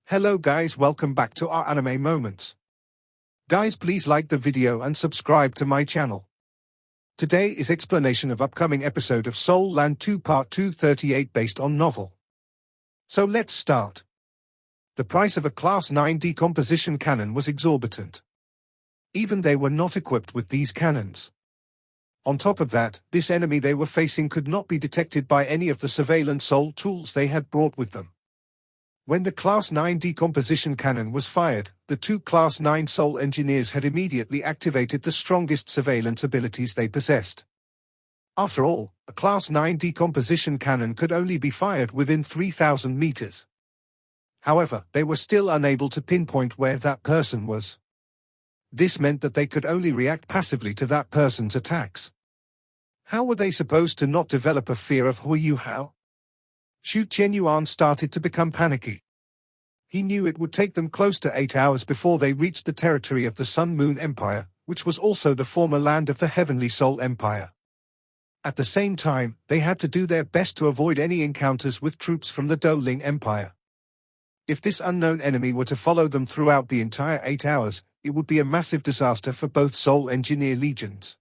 Hello guys, welcome back to our anime moments. Guys, please like the video and subscribe to my channel. Today is explanation of upcoming episode of Soul Land 2 Part 238 based on novel. So let's start. The price of a Class 9 decomposition cannon was exorbitant. Even they were not equipped with these cannons. On top of that, this enemy they were facing could not be detected by any of the surveillance soul tools they had brought with them. When the Class 9 decomposition cannon was fired, the two Class 9 soul engineers had immediately activated the strongest surveillance abilities they possessed. After all, a Class 9 decomposition cannon could only be fired within 3,000 meters. However, they were still unable to pinpoint where that person was. This meant that they could only react passively to that person's attacks. How were they supposed to not develop a fear of Hu Hao? Xu Qianyuan started to become panicky. He knew it would take them close to 8 hours before they reached the territory of the Sun Moon Empire, which was also the former land of the Heavenly Soul Empire. At the same time, they had to do their best to avoid any encounters with troops from the Douling Empire. If this unknown enemy were to follow them throughout the entire 8 hours, it would be a massive disaster for both Soul Engineer legions.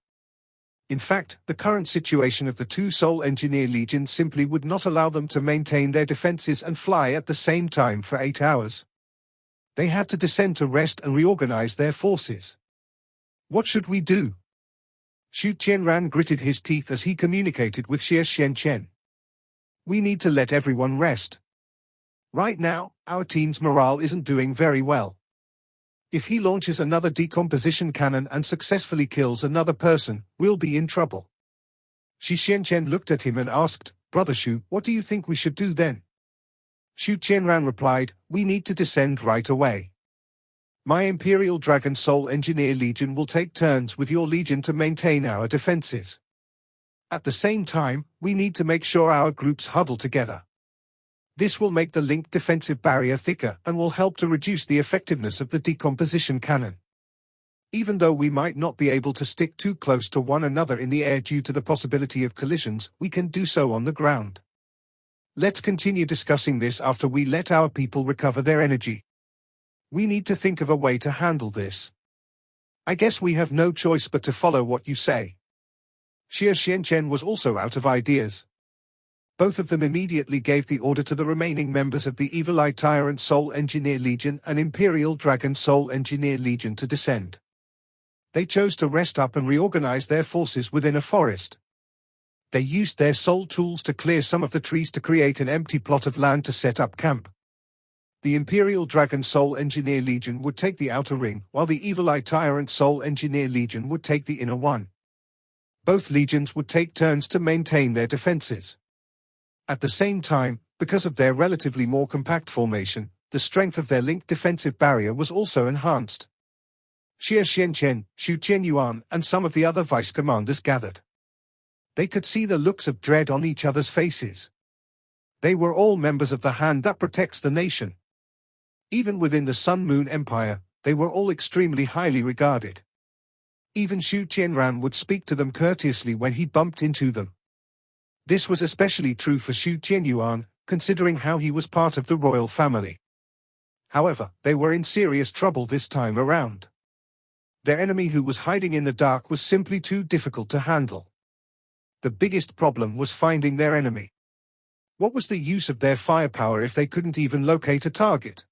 In fact, the current situation of the two Soul Engineer legions simply would not allow them to maintain their defenses and fly at the same time for 8 hours. They had to descend to rest and reorganize their forces. What should we do? Xu Qianran gritted his teeth as he communicated with Xie Xianchen. We need to let everyone rest. Right now, our team's morale isn't doing very well. If he launches another decomposition cannon and successfully kills another person, we'll be in trouble. Xi Xianchen looked at him and asked, Brother Xu, what do you think we should do then? Xu Qianran replied, we need to descend right away. My Imperial Dragon Soul Engineer Legion will take turns with your legion to maintain our defenses. At the same time, we need to make sure our groups huddle together. This will make the linked defensive barrier thicker and will help to reduce the effectiveness of the decomposition cannon. Even though we might not be able to stick too close to one another in the air due to the possibility of collisions, we can do so on the ground. Let's continue discussing this after we let our people recover their energy. We need to think of a way to handle this. I guess we have no choice but to follow what you say. Xie Xianchen was also out of ideas. Both of them immediately gave the order to the remaining members of the Evil Eye Tyrant Soul Engineer Legion and Imperial Dragon Soul Engineer Legion to descend. They chose to rest up and reorganize their forces within a forest. They used their soul tools to clear some of the trees to create an empty plot of land to set up camp. The Imperial Dragon Soul Engineer Legion would take the outer ring, while the Evil Eye Tyrant Soul Engineer Legion would take the inner one. Both legions would take turns to maintain their defenses. At the same time, because of their relatively more compact formation, the strength of their linked defensive barrier was also enhanced. Xie Xianchen, Xu Qianyuan, and some of the other vice commanders gathered. They could see the looks of dread on each other's faces. They were all members of the hand that protects the nation. Even within the Sun Moon Empire, they were all extremely highly regarded. Even Xu Qianran would speak to them courteously when he bumped into them. This was especially true for Xu Qianyuan, considering how he was part of the royal family. However, they were in serious trouble this time around. Their enemy who was hiding in the dark was simply too difficult to handle. The biggest problem was finding their enemy. What was the use of their firepower if they couldn't even locate a target?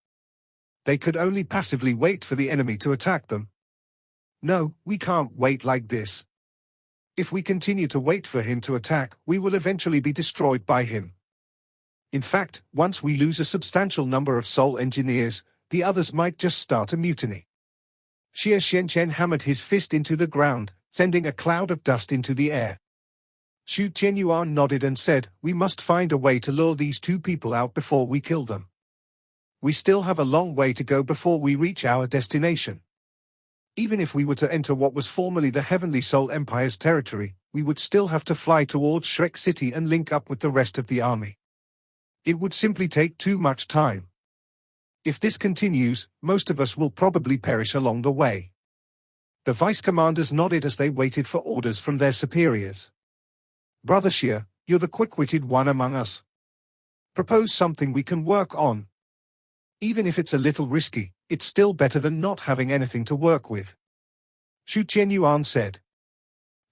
They could only passively wait for the enemy to attack them. No, we can't wait like this. If we continue to wait for him to attack, we will eventually be destroyed by him. In fact, once we lose a substantial number of soul engineers, the others might just start a mutiny. Xie Xianchen hammered his fist into the ground, sending a cloud of dust into the air. Xu Qianyuan nodded and said, we must find a way to lure these two people out before we kill them. We still have a long way to go before we reach our destination. Even if we were to enter what was formerly the Heavenly Soul Empire's territory, we would still have to fly towards Shrek City and link up with the rest of the army. It would simply take too much time. If this continues, most of us will probably perish along the way. The vice commanders nodded as they waited for orders from their superiors. Brother Xie, you're the quick-witted one among us. Propose something we can work on. Even if it's a little risky, it's still better than not having anything to work with. Xu Qianyuan said.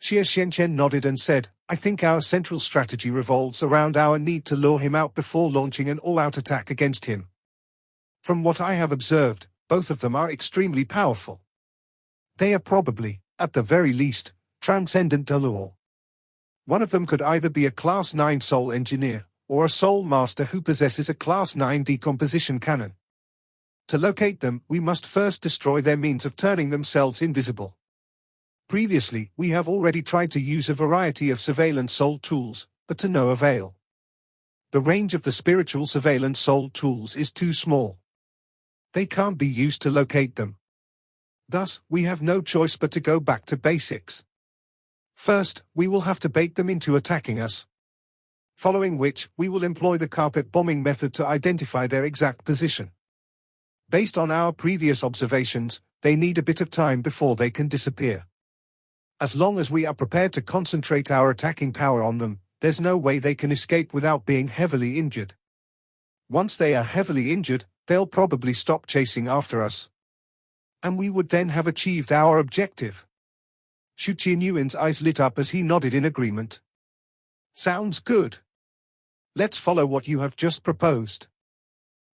Xie Xianchen nodded and said, I think our central strategy revolves around our need to lure him out before launching an all-out attack against him. From what I have observed, both of them are extremely powerful. They are probably, at the very least, transcendent to law. One of them could either be a Class 9 soul engineer, or a soul master who possesses a Class 9 decomposition cannon. To locate them, we must first destroy their means of turning themselves invisible. Previously, we have already tried to use a variety of surveillance soul tools, but to no avail. The range of the spiritual surveillance soul tools is too small. They can't be used to locate them. Thus, we have no choice but to go back to basics. First, we will have to bait them into attacking us. Following which, we will employ the carpet bombing method to identify their exact position. Based on our previous observations, they need a bit of time before they can disappear. As long as we are prepared to concentrate our attacking power on them, there's no way they can escape without being heavily injured. Once they are heavily injured, they'll probably stop chasing after us. And we would then have achieved our objective. Xu Qianyuan's eyes lit up as he nodded in agreement. Sounds good. Let's follow what you have just proposed.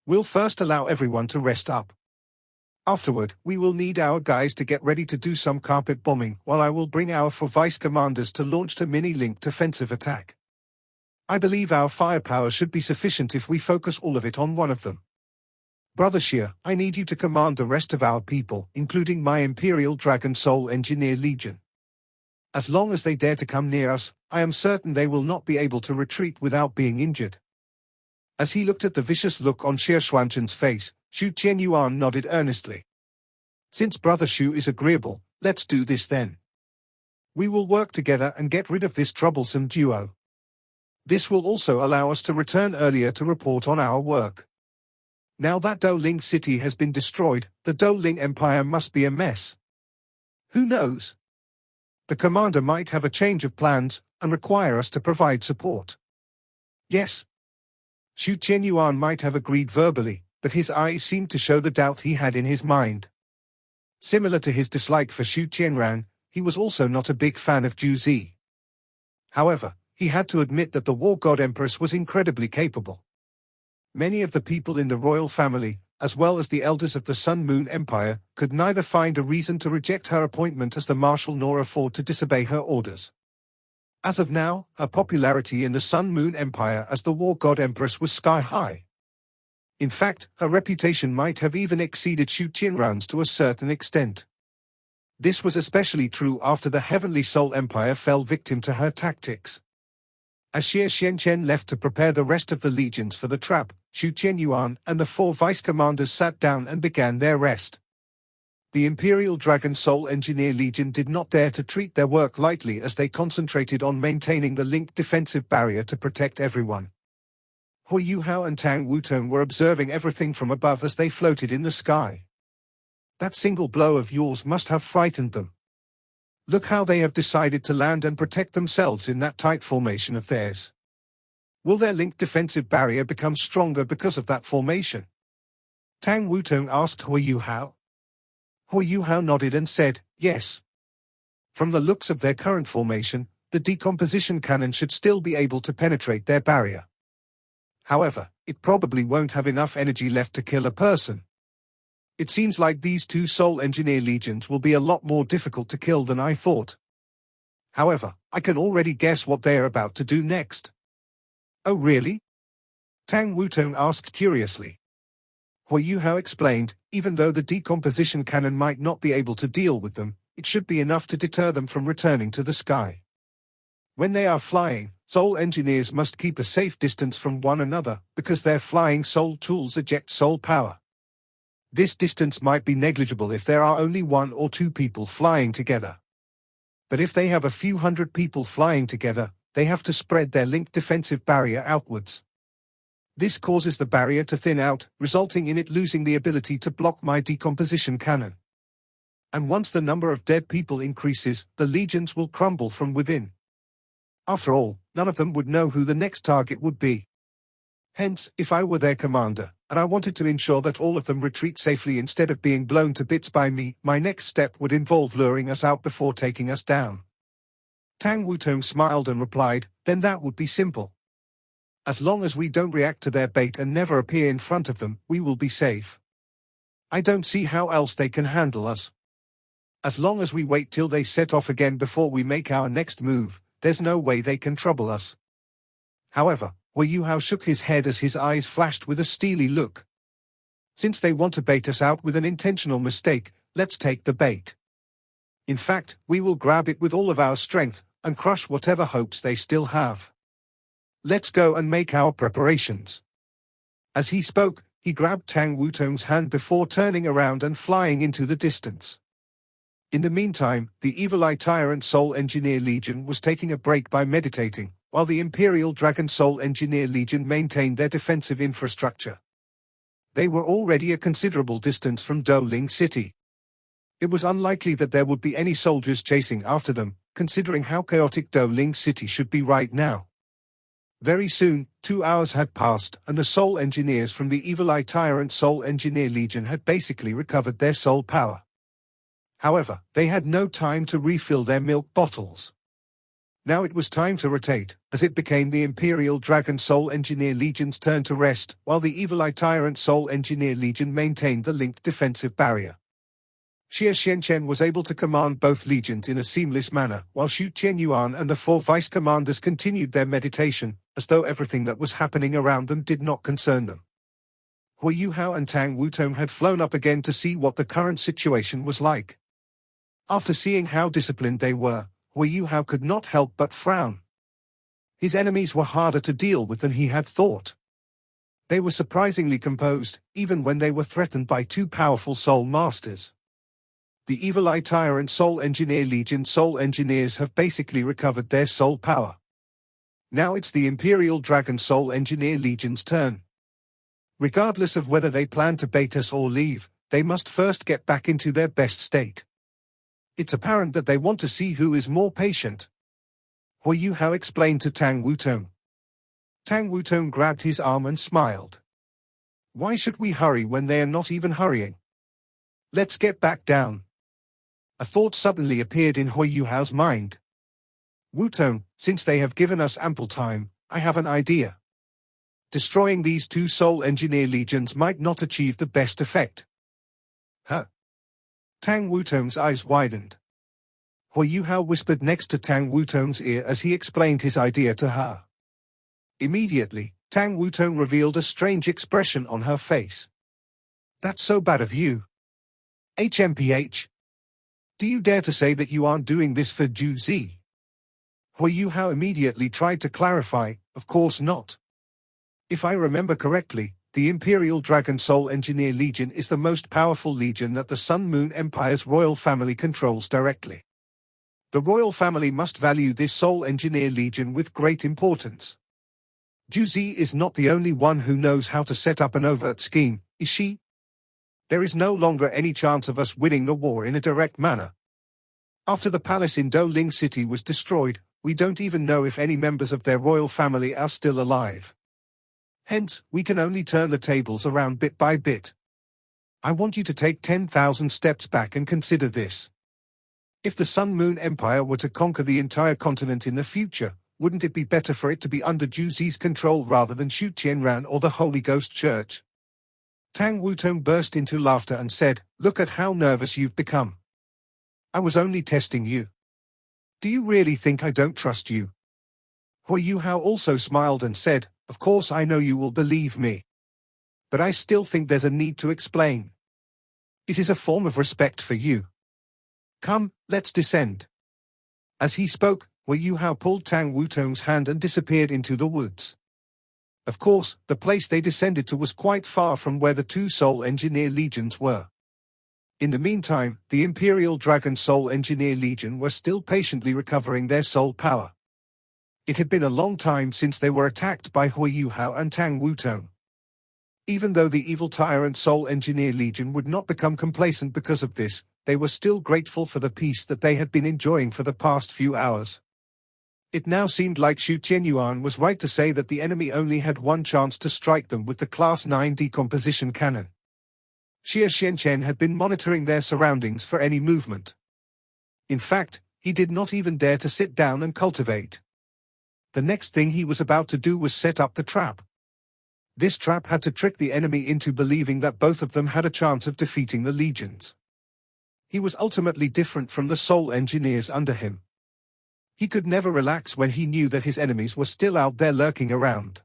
We'll first allow everyone to rest up. Afterward, we will need our guys to get ready to do some carpet bombing, while I will bring our 4 vice commanders to launch a mini-linked offensive attack. I believe our firepower should be sufficient if we focus all of it on one of them. Brother Xie, I need you to command the rest of our people, including my Imperial Dragon Soul Engineer Legion. As long as they dare to come near us, I am certain they will not be able to retreat without being injured. As he looked at the vicious look on Xie Xuanchen's face, Xu Qianyuan nodded earnestly. Since Brother Xu is agreeable, let's do this then. We will work together and get rid of this troublesome duo. This will also allow us to return earlier to report on our work. Now that Douling City has been destroyed, the Douling Empire must be a mess. Who knows? The commander might have a change of plans, and require us to provide support. Yes. Xu Qianyuan might have agreed verbally, but his eyes seemed to show the doubt he had in his mind. Similar to his dislike for Xu Qianran, he was also not a big fan of Zhu Zi. However, he had to admit that the War God Empress was incredibly capable. Many of the people in the royal family, as well as the elders of the Sun Moon Empire, could neither find a reason to reject her appointment as the marshal nor afford to disobey her orders. As of now, her popularity in the Sun Moon Empire as the War God Empress was sky-high. In fact, her reputation might have even exceeded Xu Qianran's to a certain extent. This was especially true after the Heavenly Soul Empire fell victim to her tactics. As Xie Xianchen left to prepare the rest of the legions for the trap, Xu Qianyuan and the 4 vice commanders sat down and began their rest. The Imperial Dragon Soul Engineer Legion did not dare to treat their work lightly as they concentrated on maintaining the linked defensive barrier to protect everyone. Hu Yuhao and Tang Wutong were observing everything from above as they floated in the sky. That single blow of yours must have frightened them. Look how they have decided to land and protect themselves in that tight formation of theirs. Will their linked defensive barrier become stronger because of that formation? Tang Wutong asked Hu Yuhao. Hu Yuhao nodded and said, yes. From the looks of their current formation, the decomposition cannon should still be able to penetrate their barrier. However, it probably won't have enough energy left to kill a person. It seems like these 2 Soul Engineer Legions will be a lot more difficult to kill than I thought. However, I can already guess what they are about to do next. Oh really? Tang Wutong asked curiously. Hu Yuhao explained, even though the decomposition cannon might not be able to deal with them, it should be enough to deter them from returning to the sky. When they are flying, Soul Engineers must keep a safe distance from one another, because their flying soul tools eject soul power. This distance might be negligible if there are only 1 or 2 people flying together. But if they have a few hundred people flying together, they have to spread their linked defensive barrier outwards. This causes the barrier to thin out, resulting in it losing the ability to block my decomposition cannon. And once the number of dead people increases, the legions will crumble from within. After all, none of them would know who the next target would be. Hence, if I were their commander, and I wanted to ensure that all of them retreat safely instead of being blown to bits by me. My next step would involve luring us out before taking us down. Tang Wutong smiled and replied, then that would be simple. As long as we don't react to their bait and never appear in front of them, we will be safe. I don't see how else they can handle us. As long as we wait till they set off again before we make our next move, there's no way they can trouble us. However, Hui Yuhao shook his head as his eyes flashed with a steely look. Since they want to bait us out with an intentional mistake, let's take the bait. In fact, we will grab it with all of our strength, and crush whatever hopes they still have. Let's go and make our preparations. As he spoke, he grabbed Tang Wutong's hand before turning around and flying into the distance. In the meantime, the Evil Eye Tyrant Soul Engineer Legion was taking a break by meditating, while the Imperial Dragon Soul Engineer Legion maintained their defensive infrastructure. They were already a considerable distance from Douling City. It was unlikely that there would be any soldiers chasing after them, considering how chaotic Douling City should be right now. Very soon, 2 hours had passed, and the Soul Engineers from the Evil Eye Tyrant Soul Engineer Legion had basically recovered their soul power. However, they had no time to refill their milk bottles. Now it was time to rotate, as it became the Imperial Dragon Soul Engineer Legion's turn to rest, while the Evil Eye Tyrant Soul Engineer Legion maintained the linked defensive barrier. Xie Xianchen was able to command both legions in a seamless manner, while Xu Qianyuan and the 4 vice-commanders continued their meditation, as though everything that was happening around them did not concern them. Hui Yuhao and Tang Wutong had flown up again to see what the current situation was like. After seeing how disciplined they were, Hui Yuhao could not help but frown. His enemies were harder to deal with than he had thought. They were surprisingly composed, even when they were threatened by 2 powerful soul masters. The Evil Eye Tyrant Soul Engineer Legion soul engineers have basically recovered their soul power. Now it's the Imperial Dragon Soul Engineer Legion's turn. Regardless of whether they plan to bait us or leave, they must first get back into their best state. It's apparent that they want to see who is more patient. Hui Yuhao explained to Tang Wutong. Tang Wutong grabbed his arm and smiled. Why should we hurry when they are not even hurrying? Let's get back down. A thought suddenly appeared in Hui Yuhao's mind. Wutong, since they have given us ample time, I have an idea. Destroying these 2 Soul Engineer Legions might not achieve the best effect. Huh? Tang Wutong's eyes widened. Hui Yuhao whispered next to Tang Wutong's ear as he explained his idea to her. Immediately, Tang Wutong revealed a strange expression on her face. That's so bad of you. HMPH. Do you dare to say that you aren't doing this for Ju Zi? Hui Yuhao immediately tried to clarify, of course not. If I remember correctly, the Imperial Dragon Soul Engineer Legion is the most powerful legion that the Sun Moon Empire's royal family controls directly. The royal family must value this Soul Engineer Legion with great importance. Ju Zi is not the only one who knows how to set up an overt scheme, is she? There is no longer any chance of us winning the war in a direct manner. After the palace in Douling City was destroyed, we don't even know if any members of their royal family are still alive. Hence, we can only turn the tables around bit by bit. I want you to take 10,000 steps back and consider this. If the Sun Moon Empire were to conquer the entire continent in the future, wouldn't it be better for it to be under Ju Zi's control rather than Shu Tianran or the Holy Ghost Church? Tang Wutong burst into laughter and said, Look at how nervous you've become. I was only testing you. Do you really think I don't trust you? Hui Yuhao also smiled and said, Of course I know you will believe me. But I still think there's a need to explain. It is a form of respect for you. Come, let's descend. As he spoke, Hui Yuhao pulled Tang Wutong's hand and disappeared into the woods. Of course, the place they descended to was quite far from where the 2 Soul Engineer Legions were. In the meantime, the Imperial Dragon Soul Engineer Legion were still patiently recovering their soul power. It had been a long time since they were attacked by Hui Yuhao and Tang Wutong. Even though the Evil Tyrant Soul Engineer Legion would not become complacent because of this, they were still grateful for the peace that they had been enjoying for the past few hours. It now seemed like Xu Tianyuan was right to say that the enemy only had one chance to strike them with the Class 9 decomposition cannon. Xie Xianchen had been monitoring their surroundings for any movement. In fact, he did not even dare to sit down and cultivate. The next thing he was about to do was set up the trap. This trap had to trick the enemy into believing that both of them had a chance of defeating the legions. He was ultimately different from the soul engineers under him. He could never relax when he knew that his enemies were still out there lurking around.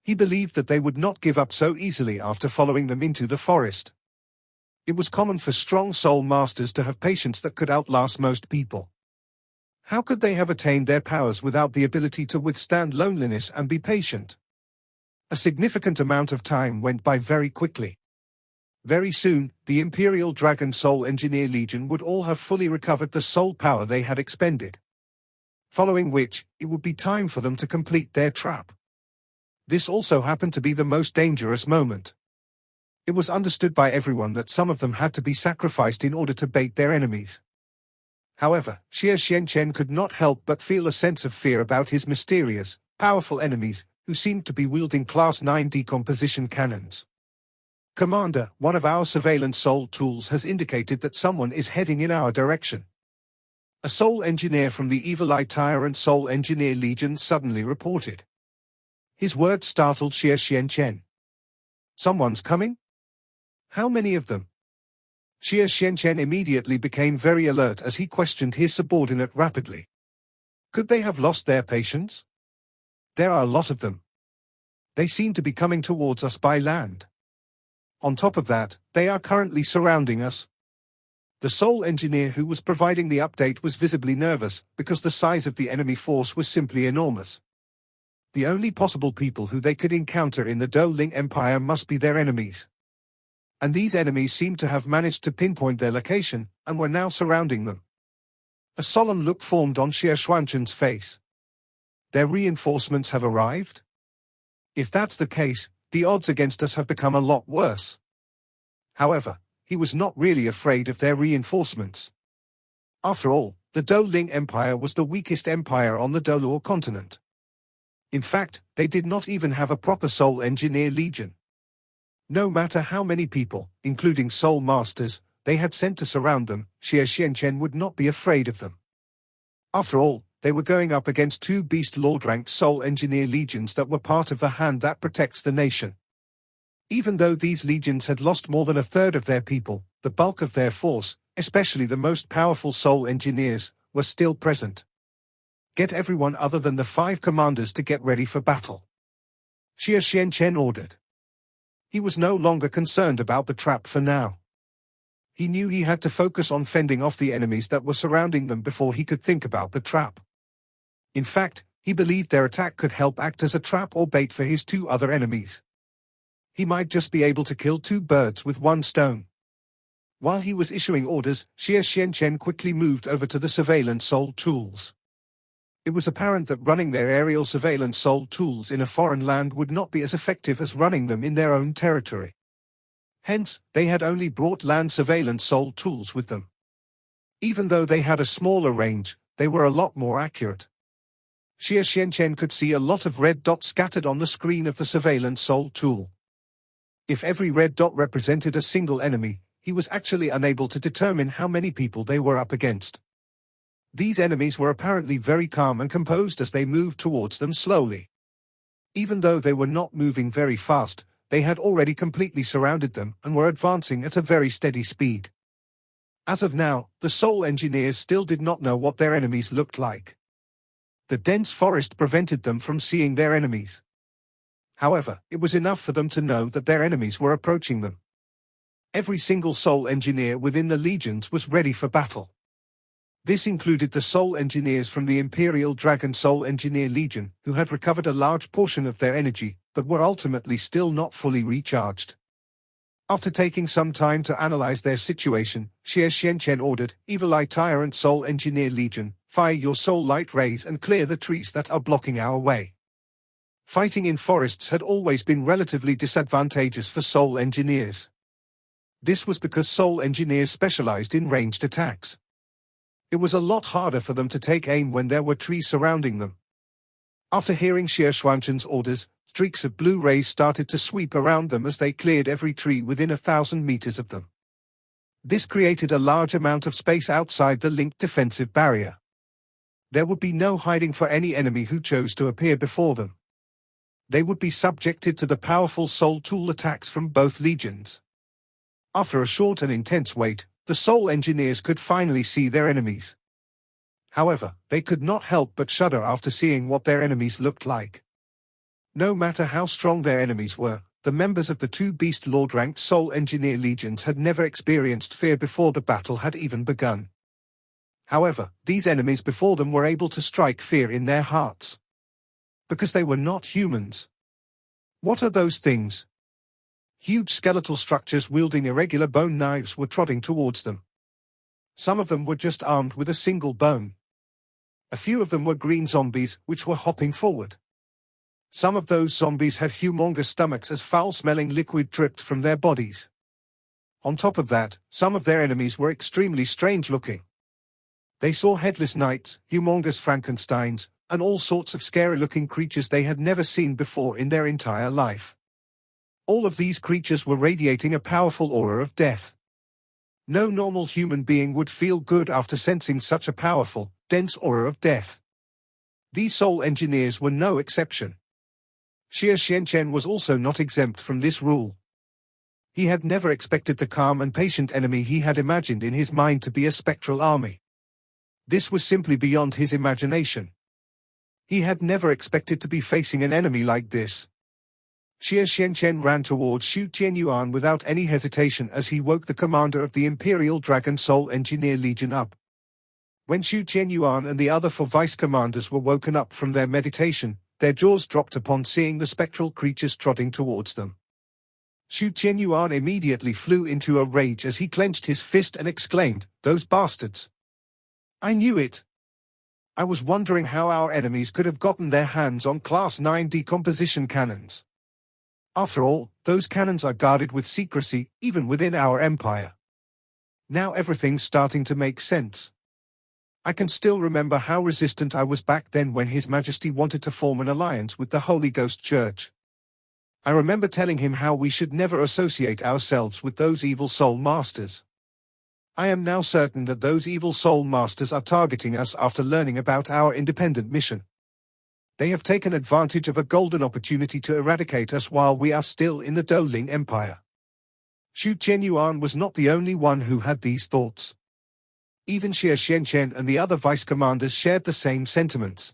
He believed that they would not give up so easily after following them into the forest. It was common for strong soul masters to have patience that could outlast most people. How could they have attained their powers without the ability to withstand loneliness and be patient? A significant amount of time went by very quickly. Very soon, the Imperial Dragon Soul Engineer Legion would all have fully recovered the soul power they had expended. Following which, it would be time for them to complete their trap. This also happened to be the most dangerous moment. It was understood by everyone that some of them had to be sacrificed in order to bait their enemies. However, Xie Xianchen could not help but feel a sense of fear about his mysterious, powerful enemies, who seemed to be wielding Class 9 decomposition cannons. Commander, one of our surveillance soul tools has indicated that someone is heading in our direction. A soul engineer from the Evil Eye Tyrant Soul Engineer Legion suddenly reported. His words startled Xie Xianchen. Someone's coming? How many of them? Xie Xianchen immediately became very alert as he questioned his subordinate rapidly. Could they have lost their patience? There are a lot of them. They seem to be coming towards us by land. On top of that, they are currently surrounding us. The soul engineer who was providing the update was visibly nervous, because the size of the enemy force was simply enormous. The only possible people who they could encounter in the Douling Empire must be their enemies. And these enemies seemed to have managed to pinpoint their location, and were now surrounding them. A solemn look formed on Xie Xuanchen's face. Their reinforcements have arrived? If that's the case, the odds against us have become a lot worse. However, he was not really afraid of their reinforcements. After all, the Douling Empire was the weakest empire on the Dolor continent. In fact, they did not even have a proper soul engineer legion. No matter how many people, including soul masters, they had sent to surround them, Xie Xianchen would not be afraid of them. After all, they were going up against two Beast Lord-ranked soul engineer legions that were part of the hand that protects the nation. Even though these legions had lost more than a third of their people, the bulk of their force, especially the most powerful soul engineers, were still present. Get everyone other than the 5 commanders to get ready for battle. Xie Xianchen ordered. He was no longer concerned about the trap for now. He knew he had to focus on fending off the enemies that were surrounding them before he could think about the trap. In fact, he believed their attack could help act as a trap or bait for his 2 other enemies. He might just be able to kill 2 birds with 1 stone. While he was issuing orders, Xie Xianchen quickly moved over to the surveillance soul tools. It was apparent that running their aerial surveillance soul tools in a foreign land would not be as effective as running them in their own territory. Hence, they had only brought land surveillance soul tools with them. Even though they had a smaller range, they were a lot more accurate. Xie Xianchen could see a lot of red dots scattered on the screen of the surveillance soul tool. If every red dot represented a single enemy, he was actually unable to determine how many people they were up against. These enemies were apparently very calm and composed as they moved towards them slowly. Even though they were not moving very fast, they had already completely surrounded them and were advancing at a very steady speed. As of now, the soul engineers still did not know what their enemies looked like. The dense forest prevented them from seeing their enemies. However, it was enough for them to know that their enemies were approaching them. Every single soul engineer within the legions was ready for battle. This included the soul engineers from the Imperial Dragon Soul Engineer Legion, who had recovered a large portion of their energy, but were ultimately still not fully recharged. After taking some time to analyze their situation, Xie Xianchen ordered, Evil Eye Tyrant Soul Engineer Legion, fire your soul light rays and clear the trees that are blocking our way. Fighting in forests had always been relatively disadvantageous for soul engineers. This was because soul engineers specialized in ranged attacks. It was a lot harder for them to take aim when there were trees surrounding them. After hearing Xie Xuanshen's orders, streaks of blue rays started to sweep around them as they cleared every tree within 1,000 meters of them. This created a large amount of space outside the linked defensive barrier. There would be no hiding for any enemy who chose to appear before them. They would be subjected to the powerful soul tool attacks from both legions. After a short and intense wait, the soul engineers could finally see their enemies. However, they could not help but shudder after seeing what their enemies looked like. No matter how strong their enemies were, the members of the two Beast Lord-ranked Soul Engineer legions had never experienced fear before the battle had even begun. However, these enemies before them were able to strike fear in their hearts. Because they were not humans. What are those things? Huge skeletal structures wielding irregular bone knives were trotting towards them. Some of them were just armed with a single bone. A few of them were green zombies, which were hopping forward. Some of those zombies had humongous stomachs as foul-smelling liquid dripped from their bodies. On top of that, some of their enemies were extremely strange-looking. They saw headless knights, humongous Frankensteins, and all sorts of scary-looking creatures they had never seen before in their entire life. All of these creatures were radiating a powerful aura of death. No normal human being would feel good after sensing such a powerful, dense aura of death. These soul engineers were no exception. Xie Xianchen was also not exempt from this rule. He had never expected the calm and patient enemy he had imagined in his mind to be a spectral army. This was simply beyond his imagination. He had never expected to be facing an enemy like this. Xie Xianchen ran towards Xu Tianyuan without any hesitation as he woke the commander of the Imperial Dragon Soul Engineer Legion up. When Xu Tianyuan and the other 4 vice-commanders were woken up from their meditation, their jaws dropped upon seeing the spectral creatures trotting towards them. Xu Tianyuan immediately flew into a rage as he clenched his fist and exclaimed, "Those bastards! I knew it! I was wondering how our enemies could have gotten their hands on Class 9 decomposition cannons. After all, those cannons are guarded with secrecy, even within our empire. Now everything's starting to make sense. I can still remember how resistant I was back then when His Majesty wanted to form an alliance with the Holy Ghost Church. I remember telling him how we should never associate ourselves with those evil soul masters. I am now certain that those evil soul masters are targeting us after learning about our independent mission. They have taken advantage of a golden opportunity to eradicate us while we are still in the Douling Empire." Xu Tianyuan was not the only one who had these thoughts. Even Xie Xianchen and the other vice-commanders shared the same sentiments.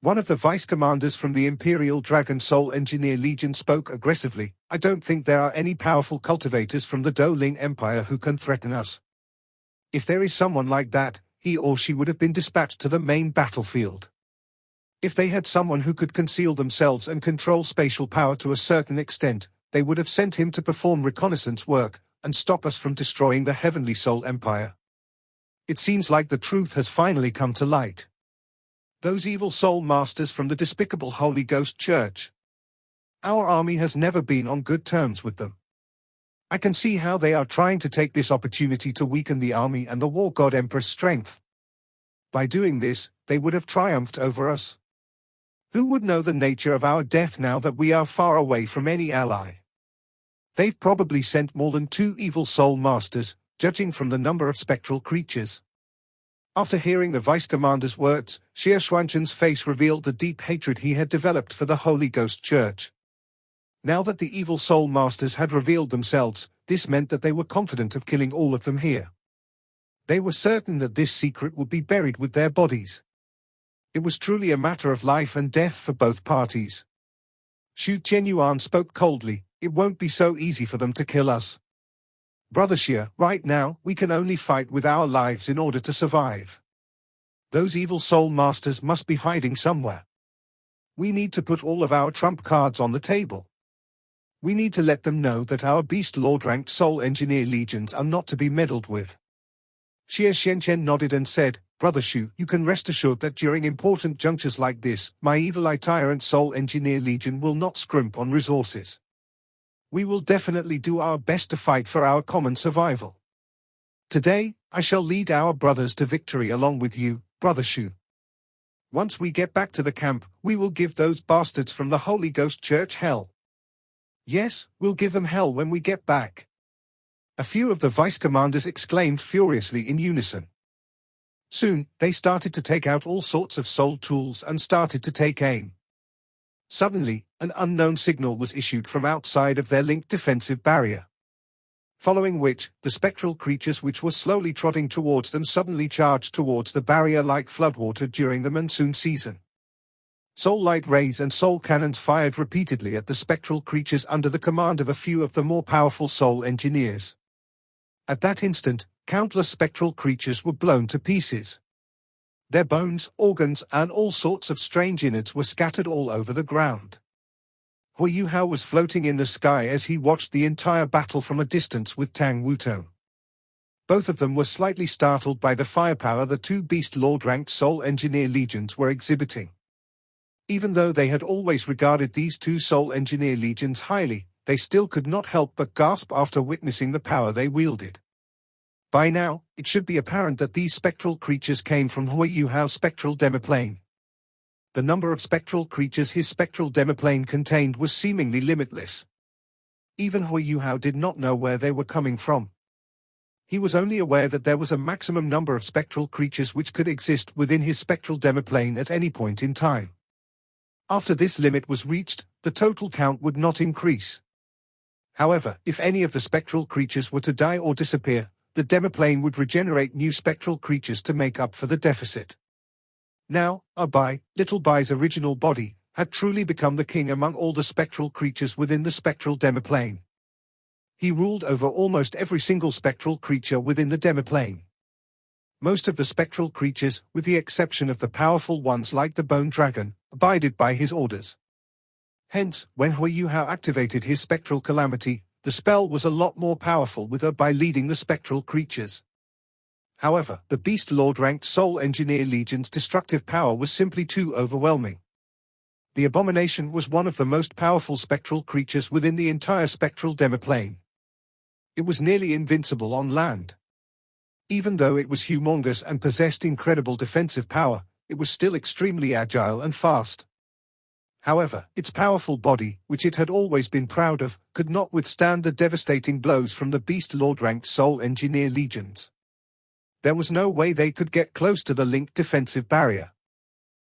One of the vice-commanders from the Imperial Dragon Soul Engineer Legion spoke aggressively, "I don't think there are any powerful cultivators from the Douling Empire who can threaten us. If there is someone like that, he or she would have been dispatched to the main battlefield. If they had someone who could conceal themselves and control spatial power to a certain extent, they would have sent him to perform reconnaissance work and stop us from destroying the Heavenly Soul Empire. It seems like the truth has finally come to light. Those evil soul masters from the despicable Holy Ghost Church. Our army has never been on good terms with them. I can see how they are trying to take this opportunity to weaken the army and the War God Emperor's strength. By doing this, they would have triumphed over us. Who would know the nature of our death now that we are far away from any ally? They've probably sent more than 2 evil soul masters, judging from the number of spectral creatures." After hearing the vice-commander's words, Xie Xuanshen's face revealed the deep hatred he had developed for the Holy Ghost Church. Now that the evil soul masters had revealed themselves, this meant that they were confident of killing all of them here. They were certain that this secret would be buried with their bodies. It was truly a matter of life and death for both parties. Xu Tianyuan spoke coldly, "It won't be so easy for them to kill us. Brother Xie, right now, we can only fight with our lives in order to survive. Those evil soul masters must be hiding somewhere. We need to put all of our trump cards on the table. We need to let them know that our Beast Lord-ranked Soul Engineer legions are not to be meddled with." Xie Xianchen nodded and said, "Brother Xu, you can rest assured that during important junctures like this, my evil eye tyrant Soul Engineer Legion will not scrimp on resources. We will definitely do our best to fight for our common survival. Today, I shall lead our brothers to victory along with you, Brother Shu. Once we get back to the camp, we will give those bastards from the Holy Ghost Church hell. Yes, we'll give them hell when we get back. A few of the vice commanders exclaimed furiously in unison. Soon, they started to take out all sorts of soul tools and started to take aim. Suddenly, an unknown signal was issued from outside of their linked defensive barrier. Following which, the spectral creatures which were slowly trotting towards them suddenly charged towards the barrier like floodwater during the monsoon season. Soul light rays and soul cannons fired repeatedly at the spectral creatures under the command of a few of the more powerful soul engineers. At that instant, countless spectral creatures were blown to pieces. Their bones, organs, and all sorts of strange innards were scattered all over the ground. Hui Yuhao was floating in the sky as he watched the entire battle from a distance with Tang Wutong. Both of them were slightly startled by the firepower the two Beast Lord-ranked Soul Engineer legions were exhibiting. Even though they had always regarded these two Soul Engineer legions highly, they still could not help but gasp after witnessing the power they wielded. By now, it should be apparent that these spectral creatures came from Hui Yuhao's spectral demiplane. The number of spectral creatures his spectral demiplane contained was seemingly limitless. Even Hui Yuhao did not know where they were coming from. He was only aware that there was a maximum number of spectral creatures which could exist within his spectral demiplane at any point in time. After this limit was reached, the total count would not increase. However, if any of the spectral creatures were to die or disappear, the demiplane would regenerate new spectral creatures to make up for the deficit. Now, Little Bai's original body, had truly become the king among all the spectral creatures within the spectral demiplane. He ruled over almost every single spectral creature within the demiplane. Most of the spectral creatures, with the exception of the powerful ones like the Bone Dragon, abided by his orders. Hence, when Hui Yuhao activated his spectral calamity, the spell was a lot more powerful with her by leading the spectral creatures. However, the Beast Lord-ranked Soul Engineer Legion's destructive power was simply too overwhelming. The Abomination was one of the most powerful spectral creatures within the entire spectral demiplane. It was nearly invincible on land. Even though it was humongous and possessed incredible defensive power, it was still extremely agile and fast. However, its powerful body, which it had always been proud of, could not withstand the devastating blows from the Beast Lord-ranked Soul Engineer legions. There was no way they could get close to the linked defensive barrier.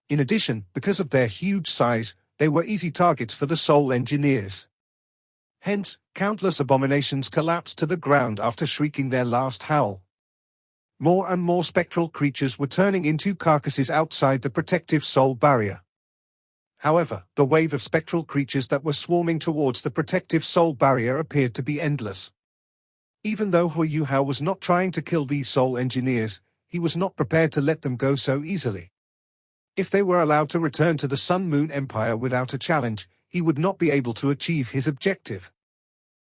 In addition, because of their huge size, they were easy targets for the Soul Engineers. Hence, countless abominations collapsed to the ground after shrieking their last howl. More and more spectral creatures were turning into carcasses outside the protective soul barrier. However, the wave of spectral creatures that were swarming towards the protective soul barrier appeared to be endless. Even though Hui Yuhao was not trying to kill these soul engineers, he was not prepared to let them go so easily. If they were allowed to return to the Sun Moon Empire without a challenge, he would not be able to achieve his objective.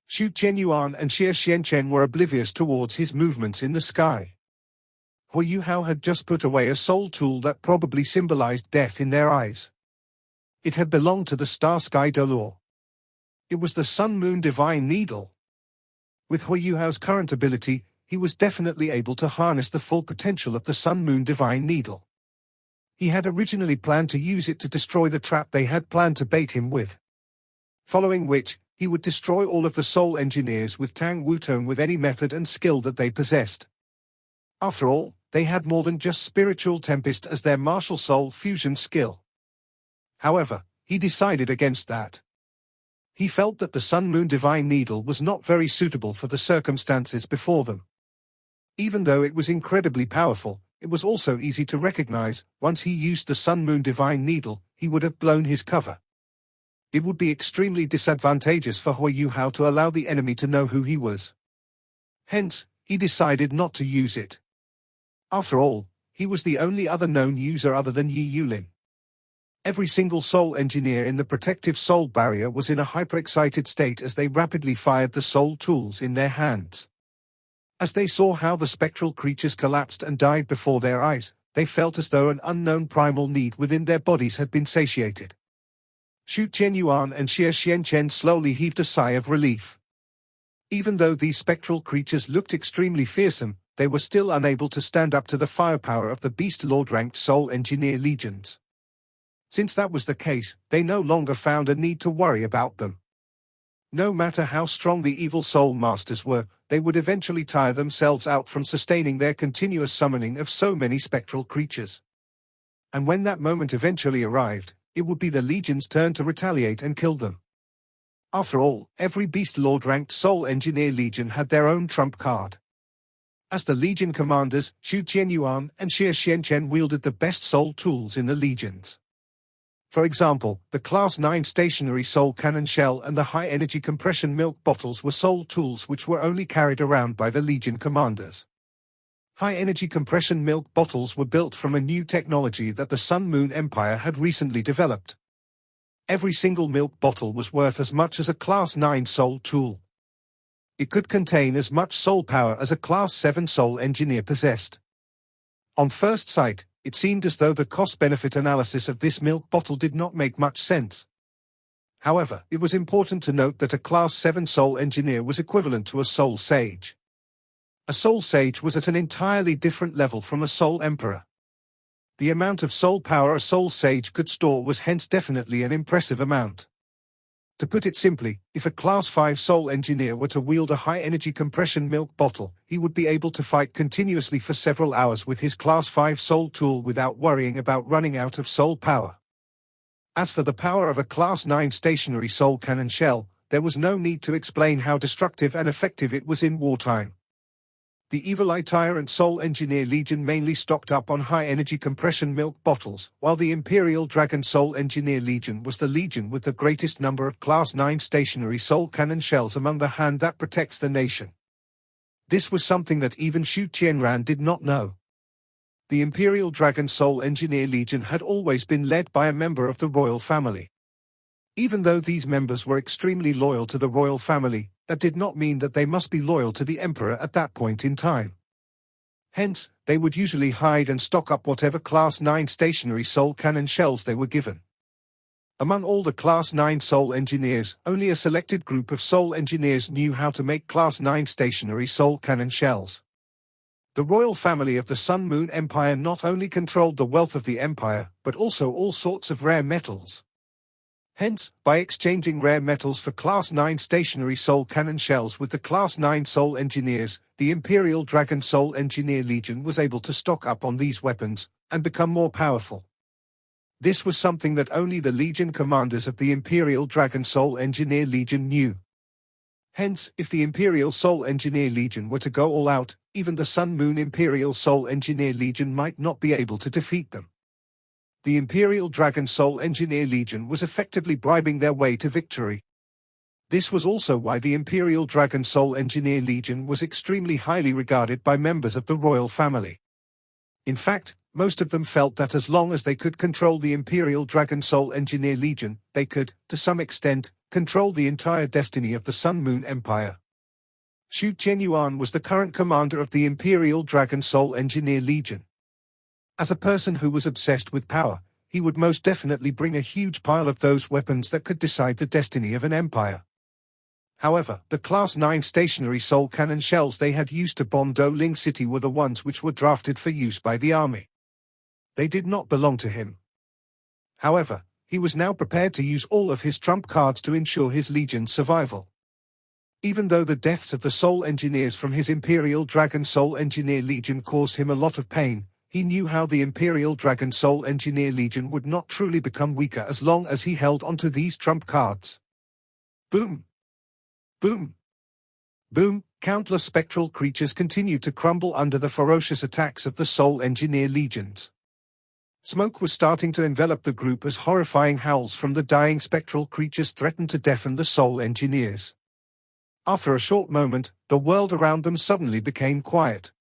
Xu Qianyuan and Xie Xianchen were oblivious towards his movements in the sky. Hui Yuhao had just put away a soul tool that probably symbolized death in their eyes. It had belonged to the Star Sky Dolor. It was the Sun Moon Divine Needle. With Hui Yuhao's current ability, he was definitely able to harness the full potential of the Sun Moon Divine Needle. He had originally planned to use it to destroy the trap they had planned to bait him with. Following which, he would destroy all of the Soul Engineers with Tang Wutong with any method and skill that they possessed. After all, they had more than just Spiritual Tempest as their martial soul fusion skill. However, he decided against that. He felt that the Sun Moon Divine Needle was not very suitable for the circumstances before them. Even though it was incredibly powerful, it was also easy to recognize. Once he used the Sun Moon Divine Needle, he would have blown his cover. It would be extremely disadvantageous for Hui Yuhao to allow the enemy to know who he was. Hence, he decided not to use it. After all, he was the only other known user other than Yi Yulin. Every single soul engineer in the protective soul barrier was in a hyper-excited state as they rapidly fired the soul tools in their hands. As they saw how the spectral creatures collapsed and died before their eyes, they felt as though an unknown primal need within their bodies had been satiated. Xu Qianyuan and Xie Xianchen slowly heaved a sigh of relief. Even though these spectral creatures looked extremely fearsome, they were still unable to stand up to the firepower of the Beast Lord-ranked Soul Engineer legions. Since that was the case, they no longer found a need to worry about them. No matter how strong the evil Soul Masters were, they would eventually tire themselves out from sustaining their continuous summoning of so many spectral creatures. And when that moment eventually arrived, it would be the Legion's turn to retaliate and kill them. After all, every Beast Lord-ranked Soul Engineer Legion had their own trump card. As the Legion commanders, Xu Qianyuan and Xie Xianchen wielded the best soul tools in the Legions. For example, the Class 9 stationary soul cannon shell and the high-energy compression milk bottles were soul tools which were only carried around by the Legion commanders. High-energy compression milk bottles were built from a new technology that the Sun Moon Empire had recently developed. Every single milk bottle was worth as much as a Class 9 soul tool. It could contain as much soul power as a Class 7 soul engineer possessed. On first sight, it seemed as though the cost-benefit analysis of this milk bottle did not make much sense. However, it was important to note that a Class 7 soul engineer was equivalent to a soul sage. A soul sage was at an entirely different level from a soul emperor. The amount of soul power a soul sage could store was hence definitely an impressive amount. To put it simply, if a Class 5 soul engineer were to wield a high-energy compression milk bottle, he would be able to fight continuously for several hours with his Class 5 soul tool without worrying about running out of soul power. As for the power of a Class 9 stationary soul cannon shell, there was no need to explain how destructive and effective it was in wartime. The Evil Eye Tyrant Soul Engineer Legion mainly stocked up on high-energy compression milk bottles, while the Imperial Dragon Soul Engineer Legion was the legion with the greatest number of Class 9 stationary soul cannon shells among the hand that protects the nation. This was something that even Xu Qianran did not know. The Imperial Dragon Soul Engineer Legion had always been led by a member of the royal family. Even though these members were extremely loyal to the royal family, that did not mean that they must be loyal to the emperor at that point in time. Hence, they would usually hide and stock up whatever Class 9 stationary soul cannon shells they were given. Among all the Class 9 soul engineers, only a selected group of soul engineers knew how to make Class 9 stationary soul cannon shells. The royal family of the Sun Moon Empire not only controlled the wealth of the empire, but also all sorts of rare metals. Hence, by exchanging rare metals for Class 9 stationary soul cannon shells with the Class 9 soul engineers, the Imperial Dragon Soul Engineer Legion was able to stock up on these weapons, and become more powerful. This was something that only the Legion commanders of the Imperial Dragon Soul Engineer Legion knew. Hence, if the Imperial Soul Engineer Legion were to go all out, even the Sun Moon Imperial Soul Engineer Legion might not be able to defeat them. The Imperial Dragon Soul Engineer Legion was effectively bribing their way to victory. This was also why the Imperial Dragon Soul Engineer Legion was extremely highly regarded by members of the royal family. In fact, most of them felt that as long as they could control the Imperial Dragon Soul Engineer Legion, they could, to some extent, control the entire destiny of the Sun Moon Empire. Xu Qianyuan was the current commander of the Imperial Dragon Soul Engineer Legion. As a person who was obsessed with power, he would most definitely bring a huge pile of those weapons that could decide the destiny of an empire. However, the Class 9 stationary soul cannon shells they had used to bomb Doling City were the ones which were drafted for use by the army. They did not belong to him. However, he was now prepared to use all of his trump cards to ensure his legion's survival. Even though the deaths of the soul engineers from his Imperial Dragon Soul Engineer Legion caused him a lot of pain, he knew how the Imperial Dragon Soul Engineer Legion would not truly become weaker as long as he held onto these trump cards. Boom! Boom! Boom! Countless spectral creatures continued to crumble under the ferocious attacks of the Soul Engineer Legions. Smoke was starting to envelop the group as horrifying howls from the dying spectral creatures threatened to deafen the Soul Engineers. After a short moment, the world around them suddenly became quiet.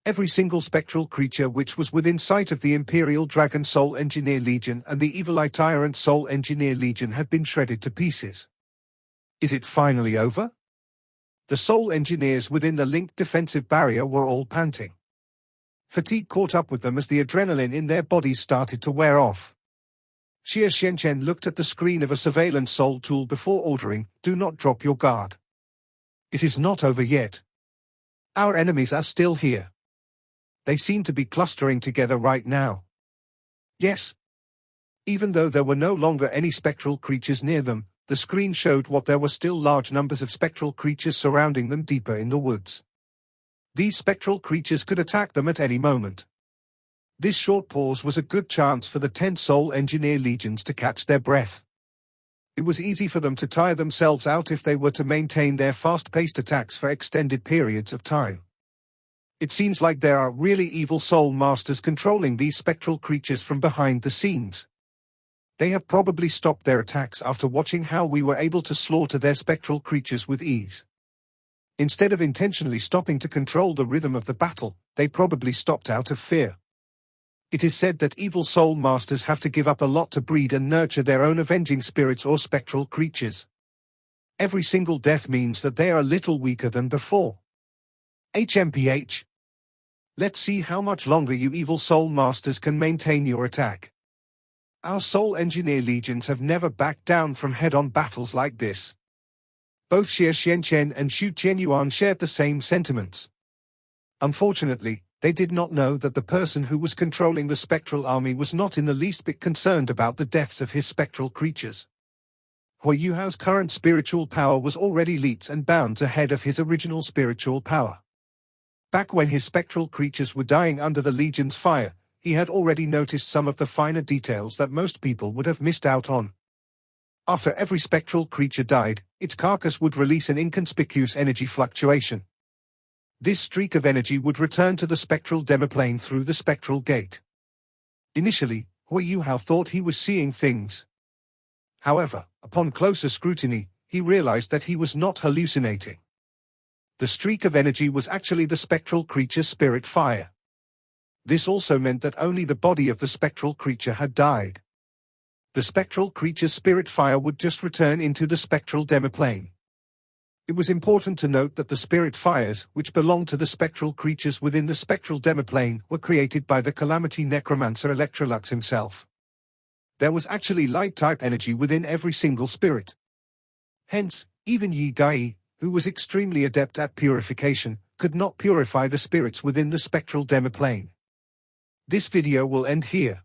Every single spectral creature which was within sight of the Imperial Dragon Soul Engineer Legion and the Evil Eye Tyrant Soul Engineer Legion had been shredded to pieces. Is it finally over? The Soul Engineers within the linked defensive barrier were all panting. Fatigue caught up with them as the adrenaline in their bodies started to wear off. Xie Xianchen looked at the screen of a surveillance soul tool before ordering, "Do not drop your guard. It is not over yet." Our enemies are still here. They seem to be clustering together right now. Yes. Even though there were no longer any spectral creatures near them, the screen showed what there were still large numbers of spectral creatures surrounding them deeper in the woods. These spectral creatures could attack them at any moment. This short pause was a good chance for the 10 Soul Engineer legions to catch their breath. It was easy for them to tire themselves out if they were to maintain their fast-paced attacks for extended periods of time. It seems like there are really evil soul masters controlling these spectral creatures from behind the scenes. They have probably stopped their attacks after watching how we were able to slaughter their spectral creatures with ease. Instead of intentionally stopping to control the rhythm of the battle, they probably stopped out of fear. It is said that evil soul masters have to give up a lot to breed and nurture their own avenging spirits or spectral creatures. Every single death means that they are a little weaker than before. HMPH. Let's see how much longer you evil soul masters can maintain your attack. Our Soul Engineer legions have never backed down from head-on battles like this. Both Xie Xianqian and Xu Qianyuan shared the same sentiments. Unfortunately, they did not know that the person who was controlling the spectral army was not in the least bit concerned about the deaths of his spectral creatures. Hui Yuhao's current spiritual power was already leaps and bounds ahead of his original spiritual power. Back when his spectral creatures were dying under the Legion's fire, he had already noticed some of the finer details that most people would have missed out on. After every spectral creature died, its carcass would release an inconspicuous energy fluctuation. This streak of energy would return to the spectral demiplane through the spectral gate. Initially, Hui Yuhao thought he was seeing things. However, upon closer scrutiny, he realized that he was not hallucinating. The streak of energy was actually the spectral creature's spirit fire. This also meant that only the body of the spectral creature had died. The spectral creature's spirit fire would just return into the spectral demiplane. It was important to note that the spirit fires, which belonged to the spectral creatures within the spectral demiplane, were created by the Calamity Necromancer Electrolux himself. There was actually light-type energy within every single spirit. Hence, even Yi Gai, who was extremely adept at purification, could not purify the spirits within the spectral demiplane. This video will end here.